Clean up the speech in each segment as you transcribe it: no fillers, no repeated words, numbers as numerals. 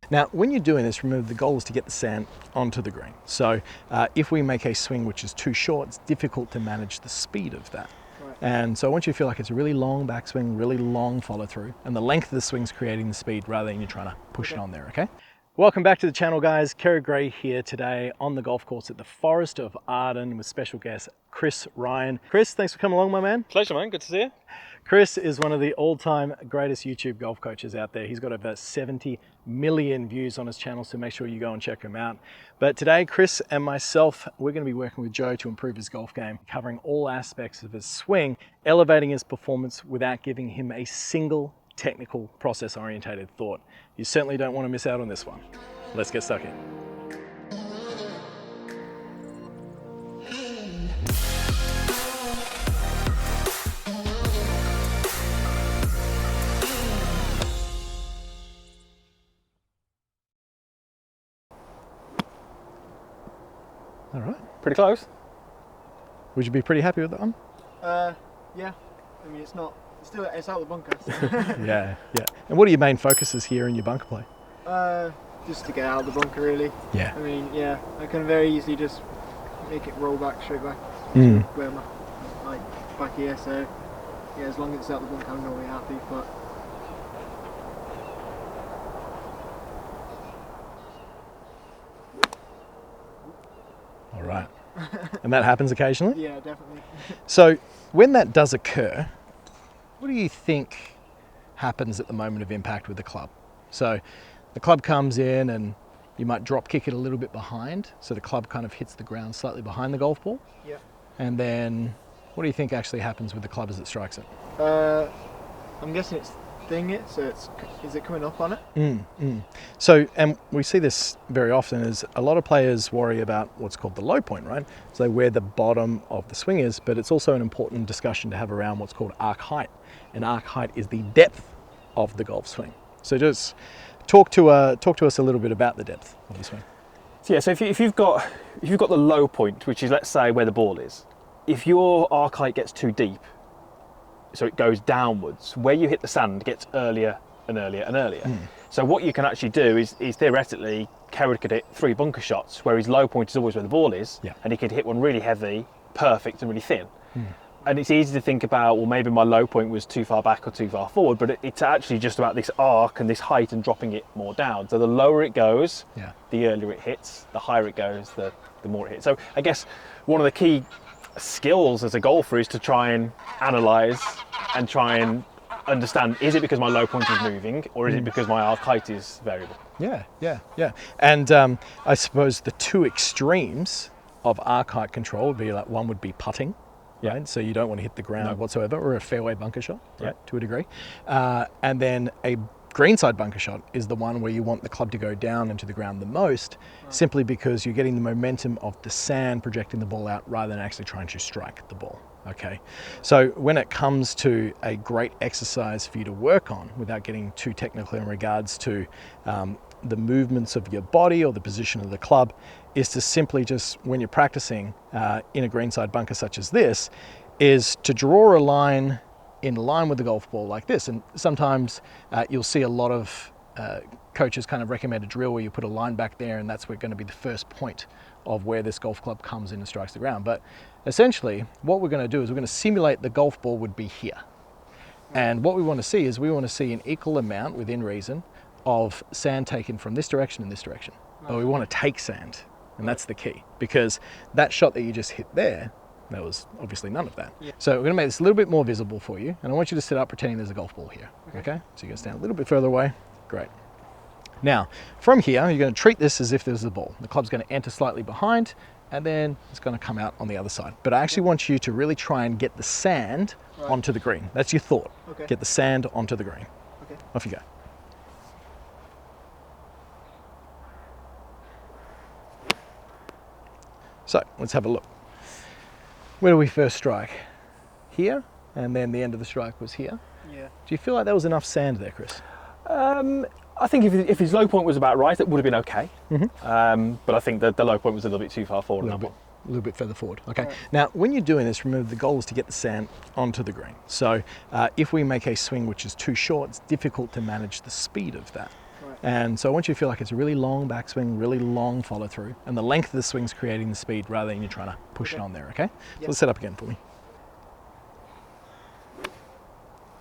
Now, when you're doing this, remember the goal is to get the sand onto the green. So if we make a swing which is too short, it's difficult to manage the speed of that. Right. And so I want you to feel like it's a really long backswing, really long follow through, and the length of the swing's creating the speed rather than you trying to push it on there, okay? Welcome back to the channel, guys. Kerrod here today on the golf course at the Forest of Arden with special guest Chris Ryan. Chris, thanks for coming along, my man. Pleasure, man. Good to see you. Chris is one of the all-time greatest YouTube golf coaches out there. He's got over 70 million views on his channel, so make sure you go and check him out. But today, Chris and myself, we're going to be working with Joe to improve his golf game, covering all aspects of his swing, elevating his performance without giving him a single technical process-orientated thought. You certainly don't want to miss out on this one. Let's get stuck in. All right. Pretty close. Would you be pretty happy with that one? Yeah. I mean, it's out of the bunker. So. Yeah. And what are your main focuses here in your bunker play? Just to get out of the bunker, really. Yeah. I mean, yeah, I can very easily just make it roll back, straight back. Where my, like, back here, so yeah, as long as it's out of the bunker, I'm normally happy, but... All right. And that happens occasionally? Yeah, definitely. So when that does occur, what do you think happens at the moment of impact with the club? So the club comes in and you might drop kick it a little bit behind, so the club kind of hits the ground slightly behind the golf ball. Yeah. And then what do you think actually happens with the club as it strikes it? I'm guessing it's thing it, so is it coming up on it? So, and we see this very often, is a lot of players worry about what's called the low point, right? So where the bottom of the swing is, but it's also an important discussion to have around what's called arc height. And arc height is the depth of the golf swing. So just talk to us a little bit about the depth of the swing. So yeah, so if you've got the low point, which is, let's say, where the ball is, if your arc height gets too deep, so it goes downwards, where you hit the sand gets earlier and earlier and earlier. So what you can actually do is theoretically, Kerrod could hit 3 bunker shots where his low point is always where the ball is, and he could hit one really heavy, perfect and really thin. And it's easy to think about, well, maybe my low point was too far back or too far forward, but it's actually just about this arc and this height and dropping it more down. So the lower it goes, the earlier it hits, the higher it goes, the more it hits. So I guess one of the key skills as a golfer is to try and analyse and try and understand, is it because my low point is moving or is it because my arc height is variable? Yeah. And I suppose the two extremes of arc height control would be like, one would be putting, right? So you don't want to hit the ground whatsoever, or a fairway bunker shot, right? To a degree. And then a greenside bunker shot is the one where you want the club to go down into the ground the most, simply because you're getting the momentum of the sand projecting the ball out rather than actually trying to strike the ball. Okay, so when it comes to a great exercise for you to work on, without getting too technical in regards to the movements of your body or the position of the club, is to simply just, when you're practicing in a greenside bunker such as this, is to draw a line in line with the golf ball like this. And sometimes you'll see a lot of coaches kind of recommend a drill where you put a line back there, and that's where going to be the first point of where this golf club comes in and strikes the ground. But essentially what we're going to do is we're going to simulate the golf ball would be here. And what we want to see is we want to see an equal amount, within reason, of sand taken from this direction and this direction. But we want to take sand, and that's the key, because that shot that you just hit there, there was obviously none of that. So we're going to make this a little bit more visible for you, and I want you to sit up pretending there's a golf ball here. Okay? So you're going to stand a little bit further away. Great. Now, from here, you're going to treat this as if there's a ball. The club's going to enter slightly behind, and then it's going to come out on the other side. But I actually want you to really try and get the sand onto the green. That's your thought. Get the sand onto the green. Off you go. So let's have a look. Where do we first strike? Here, and then the end of the strike was here. Do you feel like there was enough sand there, Chris? I think if his low point was about right, it would have been okay. But I think that the low point was a little bit too far forward. A little bit further forward. Okay. Now, when you're doing this, remember the goal is to get the sand onto the green. So if we make a swing which is too short, it's difficult to manage the speed of that. And so I want you to feel like it's a really long backswing, really long follow through, and the length of the swing's creating the speed rather than you trying to push it on there, okay? So Yep. let's set up again for me.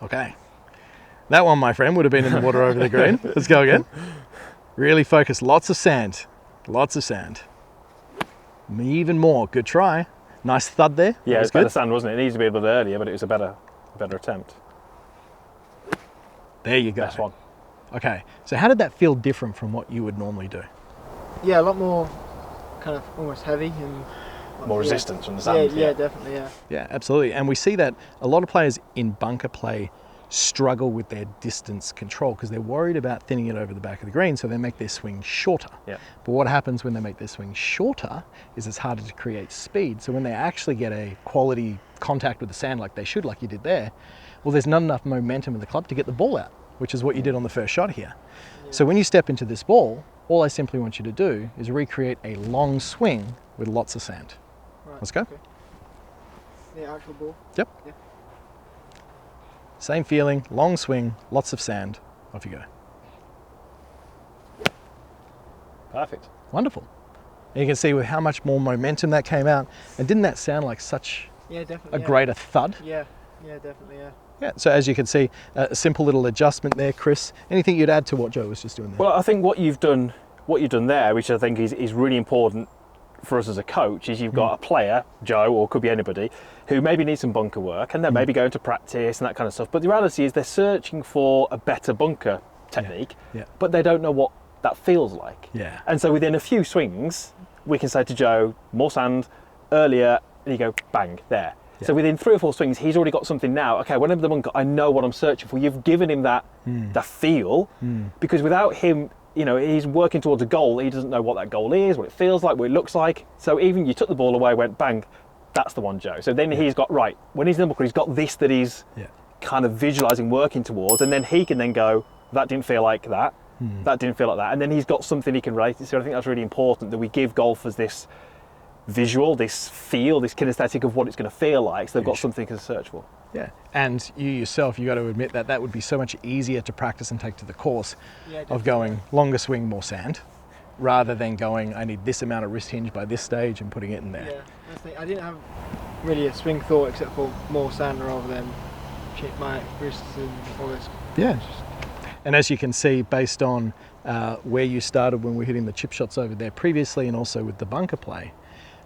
Okay. That one, my friend, would have been in the water over the green. Let's go again. Really focus, lots of sand, lots of sand. Even more, good try. Nice thud there. Yeah, That it was was better good. sand, wasn't it? It needs to be a bit earlier, but it was a better attempt. There you go. Next one. Okay, so how did that feel different from what you would normally do? Yeah, a lot more kind of almost heavy and More yeah. resistance from the Yeah, sand. yeah, definitely, yeah. Yeah, absolutely. And we see that a lot of players in bunker play struggle with their distance control because they're worried about thinning it over the back of the green, so they make their swing shorter. Yeah. But what happens when they make their swing shorter is it's harder to create speed. So when they actually get a quality contact with the sand like they should, like you did there, well, there's not enough momentum in the club to get the ball out, which is what you did on the first shot here. So when you step into this ball, all I simply want you to do is recreate a long swing with lots of sand. Right, Let's go. okay. The actual ball. Yep. Yeah. Same feeling, long swing, lots of sand. Off you go. Perfect. Wonderful. And you can see with how much more momentum that came out. And didn't that sound like such Yeah, definitely. a yeah. greater thud? Yeah, yeah, definitely, yeah. Yeah, so as you can see, a simple little adjustment there, Chris. Anything you'd add to what Joe was just doing there? Well, I think what you've done there, which I think is really important for us as a coach, is you've got a player, Joe, or could be anybody, who maybe needs some bunker work and they're maybe going to practice and that kind of stuff. But the reality is they're searching for a better bunker technique, Yeah. but they don't know what that feels like. Yeah. And so within a few swings, we can say to Joe, more sand, earlier, and you go, bang, there. So within 3 or 4 swings, he's already got something now. Okay, whenever the bunker, I know what I'm searching for. You've given him that feel, because without him, you know, he's working towards a goal. He doesn't know what that goal is, what it feels like, what it looks like. So even you took the ball away, went bang, that's the one, Joe. So then he's got, right, when he's in the bunker, he's got this that he's kind of visualising, working towards, and then he can then go, that didn't feel like that, that didn't feel like that. And then he's got something he can relate to. So I think that's really important that we give golfers this visual, this feel, this kinesthetic of what it's going to feel like, so they've got something to search for. Yeah, and you yourself, you got to admit that that would be so much easier to practice and take to the course Yeah, of definitely. going longer swing, more sand, rather than going, I need this amount of wrist hinge by this stage and putting it in there. Yeah, that's the thing. I didn't have really a swing thought except for more sand rather than chip my wrists and all this. Yeah. And as you can see, based on where you started when we were hitting the chip shots over there previously and also with the bunker play,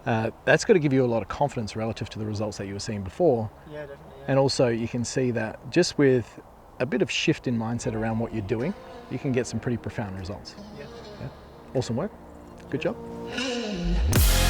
that's got to give you a lot of confidence relative to the results that you were seeing before. Yeah, definitely. Yeah. And also you can see that just with a bit of shift in mindset around what you're doing, you can get some pretty profound results. Yeah. Awesome work. Good job.